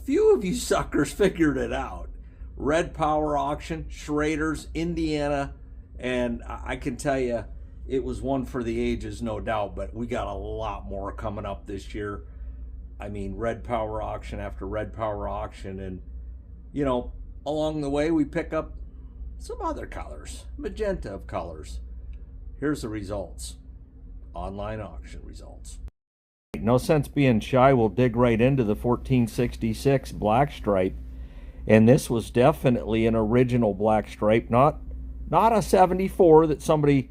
few of you suckers figured it out. Red Power Auction, Schrader's, Indiana, and I can tell you it was one for the ages, no doubt, but we got a lot more coming up this year. I mean, Red Power Auction after Red Power Auction, and, you know, along the way we pick up some other colors, magenta of colors. Here's the results. Online auction results. No sense being shy. We'll dig right into the 1466 black stripe. And this was definitely an original black stripe, not a 74 that somebody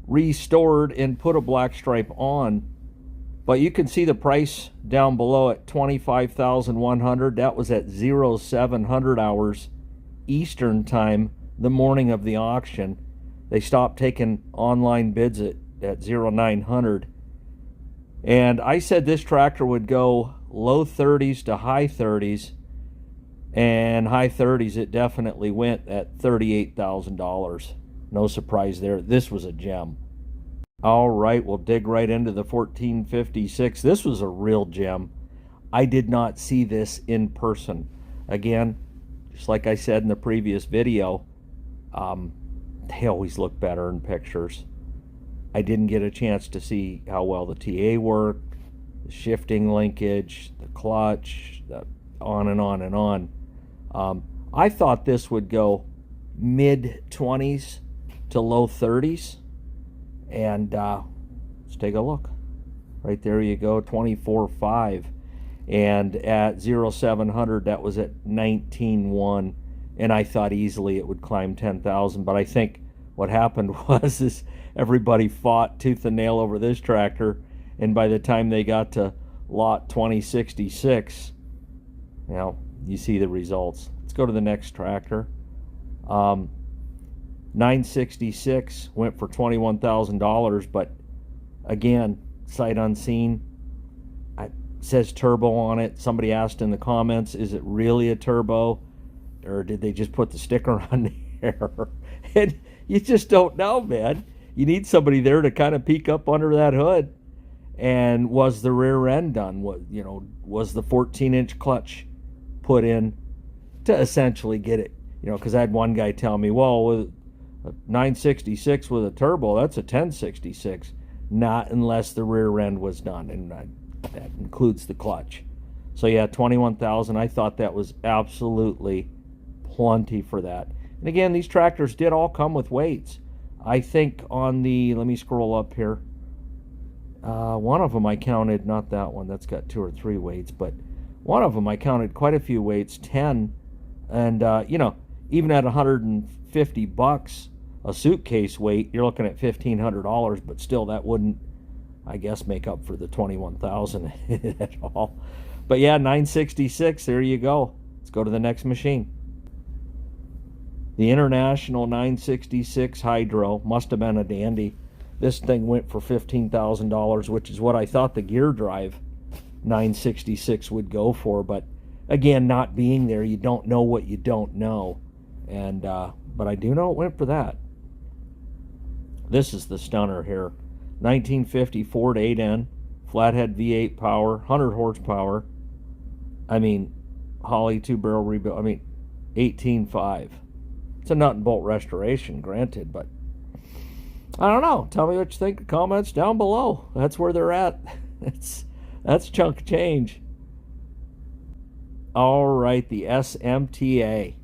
restored and put a black stripe on. But you can see the price down below at $25,100. That was at 0700 hours Eastern time, the morning of the auction. They stopped taking online bids at 0900. And I said this tractor would go low 30s to high 30s. And high 30s, it definitely went at $38,000. No surprise there. This was a gem. All right, we'll dig right into the 1456. This was a real gem. I did not see this in person. Again, just like I said in the previous video, they always look better in pictures. I didn't get a chance to see how well the TA worked, the shifting linkage, the clutch, on and on and on. I thought this would go mid-20s to low 30s. And let's take a look. Right there you go, 24.5. And at 0700, that was at 19.1. And I thought easily it would climb 10,000. But I think what happened was is everybody fought tooth and nail over this tractor. And by the time they got to lot 2066, you know, you see the results. Let's go to the next tractor. 966 went for $21,000, but again, sight unseen. It says turbo on it. Somebody asked in the comments, is it really a turbo, or did they just put the sticker on there? And you just don't know, man. You need somebody there to kind of peek up under that hood. And was the rear end done? Was the 14-inch clutch put in to essentially get it? Because I had one guy tell me, well, with a 966 with a turbo, that's a 1066. Not unless the rear end was done, and that includes the clutch. So yeah, 21,000. I thought that was absolutely plenty for that. And again, these tractors did all come with weights. I think on the, let me scroll up here. One of them I counted, not that one, that's got 2 or 3 weights, but one of them I counted quite a few weights, 10. And even at $150 a suitcase weight, you're looking at $1,500, but still that wouldn't, I guess, make up for the 21,000 at all. But yeah, 966, there you go. Let's go to the next machine. The International 966 Hydro must have been a dandy. This thing went for $15,000, which is what I thought the gear drive 966 would go for. But again, not being there, you don't know what you don't know. And but I do know it went for that. This is the stunner here. 1950 Ford 8N, flathead V8 power, 100 horsepower. I mean, Holley 2-barrel rebuild. I mean, 18.5. It's a nut and bolt restoration, granted, but I don't know. Tell me what you think in the comments down below. That's where they're at. That's chunk of change. All right, the SMTA.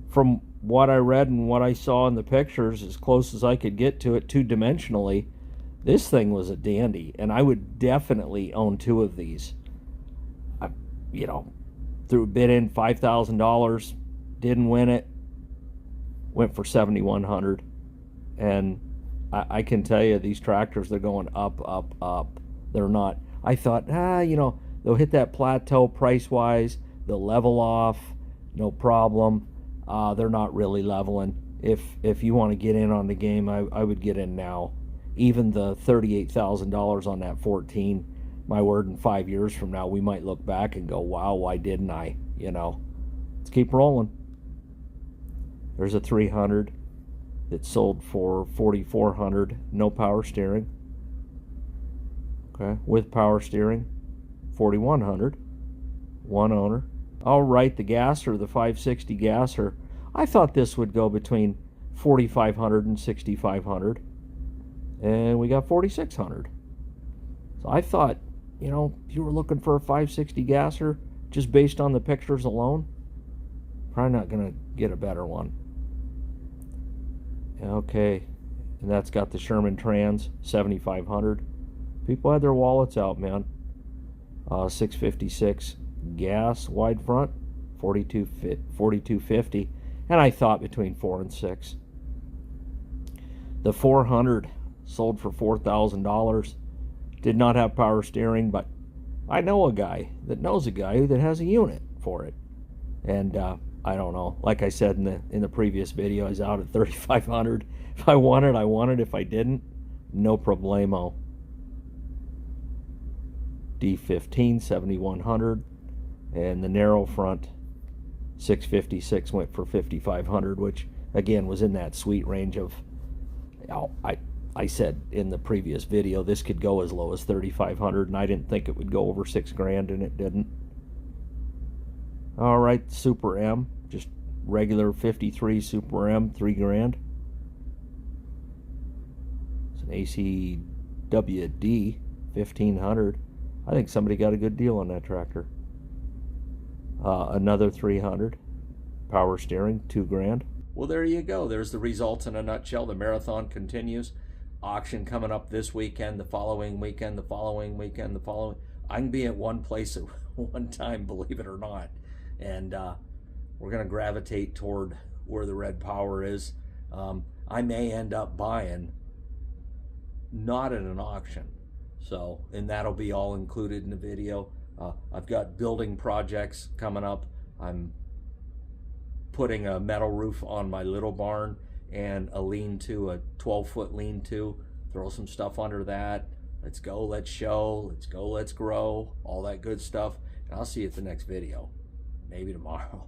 From what I read and what I saw in the pictures, as close as I could get to it two-dimensionally, this thing was a dandy, and I would definitely own 2 of these. I, threw a bid in $5,000, didn't win it, went for $7,100, and I can tell you these tractors, they're going up, up, up. They're not. I thought, they'll hit that plateau price-wise, they'll level off, no problem. They're not really leveling. If you want to get in on the game, I would get in now. Even the $38,000 on that 14, my word, in 5 years from now, we might look back and go, wow, why didn't I? Let's keep rolling. There's a 300 that sold for $4,400, no power steering. Okay, with power steering, $4,100. one owner. All right, the gasser, the 560 gasser, I thought this would go between 4,500 and 6,500, and we got 4,600. So I thought, you know, if you were looking for a 560 gasser just based on the pictures alone, probably not going to get a better one. Okay, and that's got the Sherman Trans 7,500. People had their wallets out, man. 656 gas wide front, 4250, and I thought between 4 and 6. The 400 sold for $4,000. Did not have power steering, but I know a guy that knows a guy that has a unit for it, and I don't know. Like I said in the previous video, I was out at 3,500. If I wanted, I wanted. If I didn't, no problemo. D15 7,100, and the narrow front 656 went for 5,500, which again was in that sweet range of, I said in the previous video this could go as low as 3,500, and I didn't think it would go over $6,000, and it didn't. All right, Super M, just regular 53 Super M, $3,000. It's an ACWD 1,500. I think somebody got a good deal on that tractor. Another 300. Power steering, $2,000. Well, there you go. There's the results in a nutshell. The marathon continues. Auction coming up this weekend, the following weekend, the following weekend, the following. I can be at one place at one time, believe it or not. And we're going to gravitate toward where the red power is. I may end up buying not at an auction. So, and that'll be all included in the video. I've got building projects coming up. I'm putting a metal roof on my little barn and a lean-to, a 12-foot lean-to. Throw some stuff under that. Let's go, let's show, let's go, let's grow, all that good stuff. And I'll see you at the next video. Maybe tomorrow.